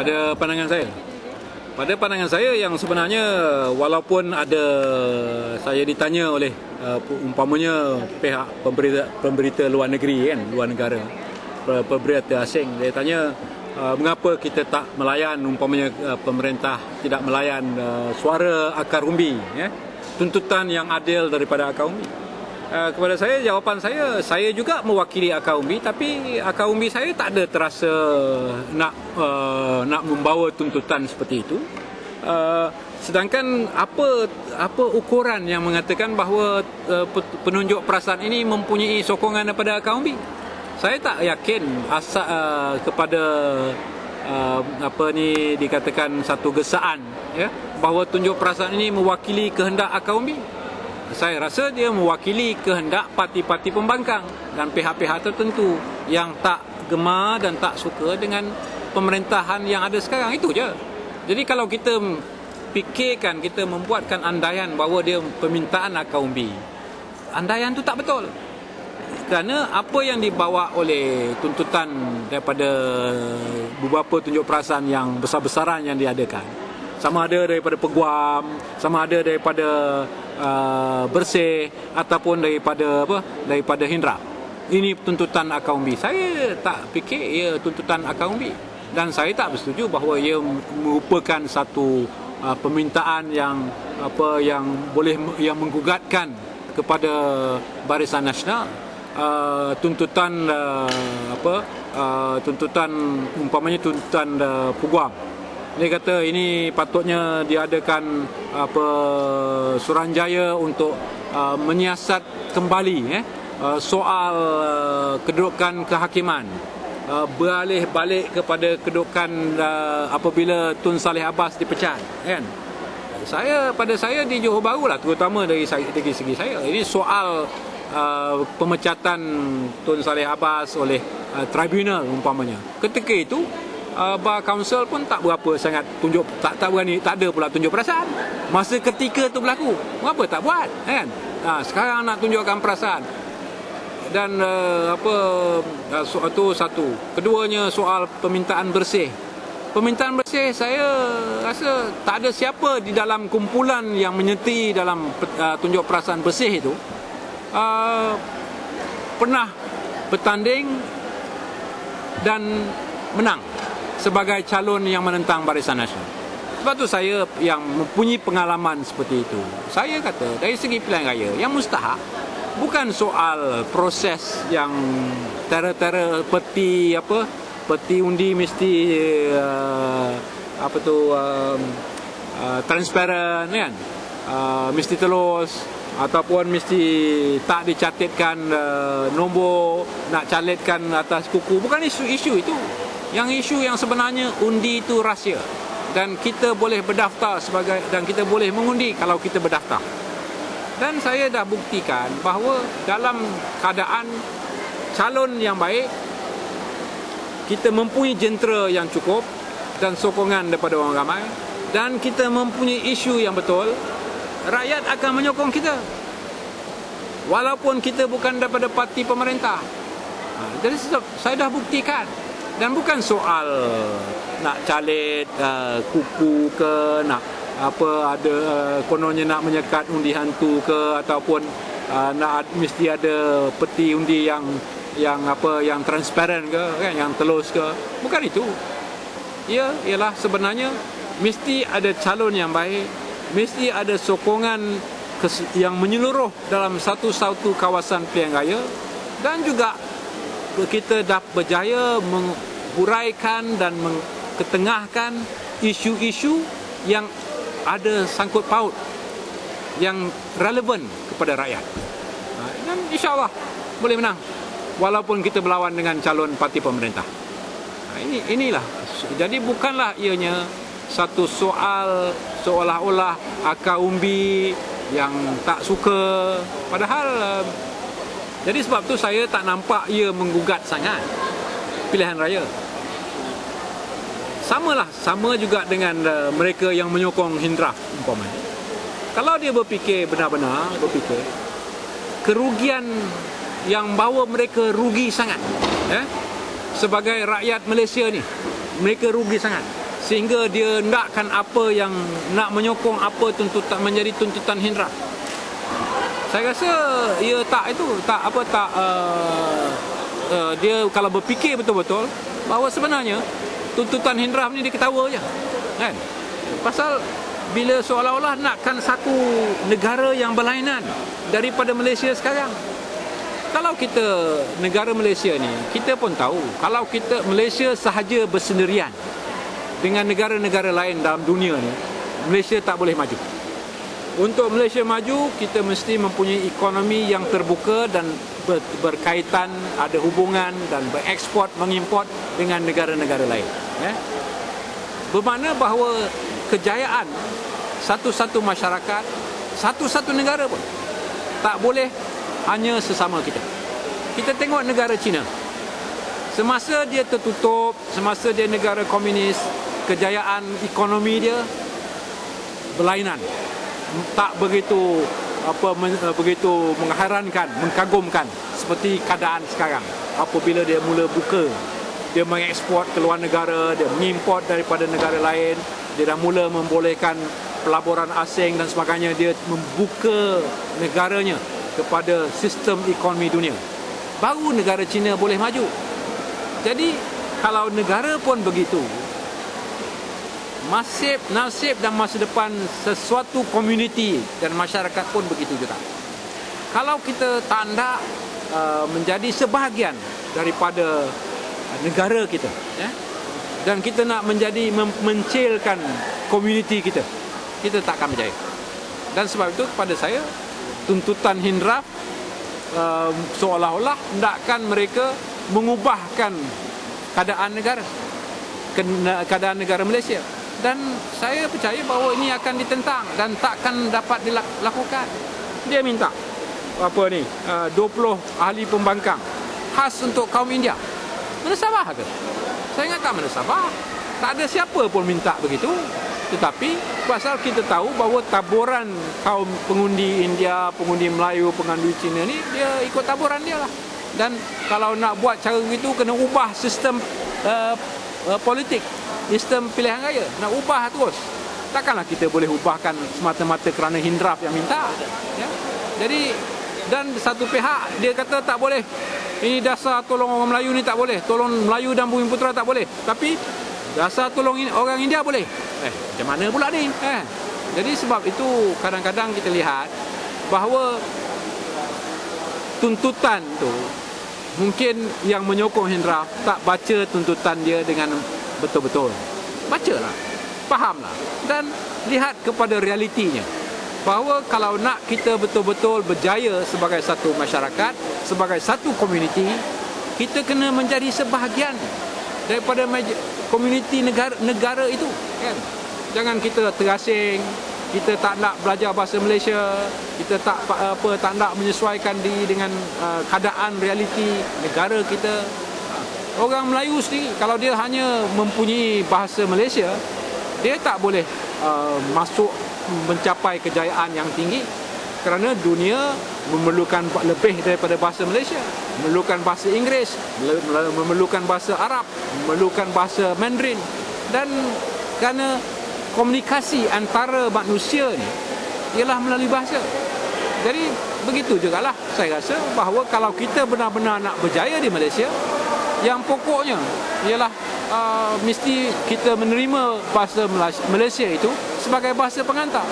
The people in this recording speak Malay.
Pada pandangan saya, yang sebenarnya walaupun ada saya ditanya oleh umpamanya pihak pemberita luar negeri kan, luar negara, pemberita asing, dia tanya mengapa kita tak melayan, umpamanya pemerintah tidak melayan suara akar umbi, ya, tuntutan yang adil daripada akar umbi. Kepada saya, jawapan saya juga mewakili akar umbi, tapi akar umbi saya tak ada terasa nak membawa tuntutan seperti itu. Sedangkan apa ukuran yang mengatakan bahawa penunjuk perasaan ini mempunyai sokongan daripada akar umbi? Saya tak yakin kepada dikatakan satu gesaan, ya, bahawa tunjuk perasaan ini mewakili kehendak akar umbi. Saya rasa dia mewakili kehendak parti-parti pembangkang dan pihak-pihak tertentu yang tak gemar dan tak suka dengan pemerintahan yang ada sekarang. Itu je. Jadi kalau kita fikirkan, kita membuatkan andaian bahawa dia permintaan akar umbi, andaian tu tak betul. Kerana apa yang dibawa oleh tuntutan daripada beberapa tunjuk perasaan yang besar-besaran yang diadakan, sama ada daripada Peguam, sama ada daripada Bersih, ataupun daripada Hindra. Ini tuntutan akar umbi. Saya tak fikir ia tuntutan akar umbi, dan saya tak bersetuju bahawa ia merupakan satu permintaan yang menggugatkan kepada Barisan Nasional. Tuntutan umpamanya tuntutan Peguam. Dia kata ini patutnya diadakan Suruhanjaya untuk menyiasat kembali soal kedudukan kehakiman, beralih balik kepada kedudukan apabila Tun Saleh Abbas dipecat, kan? Pada saya di Johor Bahru lah, terutama dari segi saya, ini soal pemecatan Tun Saleh Abbas oleh tribunal umpamanya. Ketika itu Bar Council pun tak berapa sangat tunjuk, tak berani, tak ada pula tunjuk perasaan. Masa ketika tu berlaku, mengapa tak buat, kan? Sekarang nak tunjukkan perasaan. Dan itu satu. Keduanya soal permintaan bersih. Permintaan bersih, saya rasa tak ada siapa di dalam kumpulan yang menyertai dalam tunjuk perasaan bersih itu pernah bertanding dan menang sebagai calon yang menentang Barisan Nasional. Sebab tu saya yang mempunyai pengalaman seperti itu, saya kata dari segi pilihan raya yang mustahak bukan soal proses yang tera-tera peti undi mesti transparent, kan, mesti telus, ataupun mesti tak dicatatkan nombor, nak caletkan atas kuku. Bukan isu itu. Yang isu yang sebenarnya, undi itu rahsia, dan kita boleh berdaftar dan kita boleh mengundi kalau kita berdaftar. Dan saya dah buktikan bahawa dalam keadaan calon yang baik, kita mempunyai jentera yang cukup dan sokongan daripada orang ramai, dan kita mempunyai isu yang betul, rakyat akan menyokong kita walaupun kita bukan daripada parti pemerintah. Jadi saya dah buktikan. Dan bukan soal nak calit kuku ke, nak kononnya nak menyekat undi hantu ke, ataupun mesti ada peti undi yang transparan ke, kan, yang telus ke. Bukan itu. Ialah sebenarnya mesti ada calon yang baik, mesti ada sokongan yang menyeluruh dalam satu kawasan pilihan raya, dan juga kita dah berjaya menghuraikan dan ketengahkan isu-isu yang ada sangkut paut, yang relevan kepada rakyat. Dan insya-Allah boleh menang walaupun kita berlawan dengan calon parti pemerintah. Inilah. Jadi bukanlah ianya satu soal seolah-olah akar umbi yang tak suka. Padahal jadi sebab tu saya tak nampak ia menggugat sangat pilihan raya. Sama juga dengan mereka yang menyokong Hindra umpamanya. Kalau dia benar-benar berfikir kerugian yang bawa mereka rugi sangat, sebagai rakyat Malaysia ni, mereka rugi sangat. sehingga dia nakkan apa yang nak menyokong apa tuntutan menjadi tuntutan Hindraf. Saya rasa ia dia kalau berfikir betul-betul bahawa sebenarnya tuntutan Hindraf ni dia ketawa je, kan? Pasal bila seolah-olah nakkan satu negara yang berlainan daripada Malaysia sekarang. Kalau kita negara Malaysia ni, kita pun tahu kalau kita Malaysia sahaja bersendirian dengan negara-negara lain dalam dunia ni, Malaysia tak boleh maju. Untuk Malaysia maju, kita mesti mempunyai ekonomi yang terbuka dan berkaitan, ada hubungan dan bereksport, mengimport dengan negara-negara lain. Bermakna bahawa kejayaan satu-satu masyarakat, satu-satu negara pun tak boleh hanya sesama kita. Kita tengok negara China. Semasa dia tertutup, semasa dia negara komunis, kejayaan ekonomi dia berlainan. Tak begitu begitu mengherankan, mengkagumkan seperti keadaan sekarang. Apabila dia mula buka, dia mengeksport ke luar negara, dia mengimport daripada negara lain, dia dah mula membolehkan pelaburan asing dan sebagainya, dia membuka negaranya kepada sistem ekonomi dunia. Baru negara China boleh maju. Jadi kalau negara pun begitu, nasib dan masa depan sesuatu komuniti dan masyarakat pun begitu juga. Kalau kita tak nak menjadi sebahagian daripada negara kita, dan kita nak menjadi mencilkan komuniti kita, kita tak akan berjaya. Dan sebab itu kepada saya, tuntutan Hindraf seolah-olah hendakkan mereka mengubahkan keadaan negara Malaysia. Dan saya percaya bahawa ini akan ditentang dan takkan dapat dilakukan. Dia minta 20 ahli pembangkang khas untuk kaum India. Mana Sabah ke? Saya ingat tak mana Sabah. Tak ada siapa pun minta begitu. Tetapi pasal kita tahu bahawa taburan kaum pengundi India, pengundi Melayu, pengundi Cina ni, dia ikut taburan dia lah. Dan kalau nak buat cara begitu, kena ubah sistem politik, sistem pilihan raya. Nak ubah terus. Takkanlah kita boleh ubahkan semata-mata kerana Hindraf yang minta. Jadi, dan satu pihak dia kata tak boleh. Ini dasar tolong orang Melayu ni tak boleh. Tolong Melayu dan Bumiputera tak boleh. Tapi dasar tolong orang India boleh. Macam mana pula ni? Jadi sebab itu kadang-kadang kita lihat bahawa tuntutan tu mungkin yang menyokong Hindraf tak baca tuntutan dia dengan betul-betul. Bacalah, fahamlah dan lihat kepada realitinya. Bahawa kalau nak kita betul-betul berjaya sebagai satu masyarakat, sebagai satu komuniti, kita kena menjadi sebahagian daripada komuniti negara itu, kan? Jangan kita terasing, kita tak nak belajar bahasa Malaysia, kita tak nak menyesuaikan diri dengan keadaan realiti negara kita. Orang Melayu sendiri kalau dia hanya mempunyai bahasa Malaysia, dia tak boleh masuk mencapai kejayaan yang tinggi, kerana dunia memerlukan lebih daripada bahasa Malaysia, memerlukan bahasa Inggeris, memerlukan bahasa Arab, memerlukan bahasa Mandarin. Dan kerana komunikasi antara manusia ni ialah melalui bahasa. Jadi begitu jugalah saya rasa bahawa kalau kita benar-benar nak berjaya di Malaysia, yang pokoknya ialah mesti kita menerima bahasa Malaysia itu sebagai bahasa pengantar.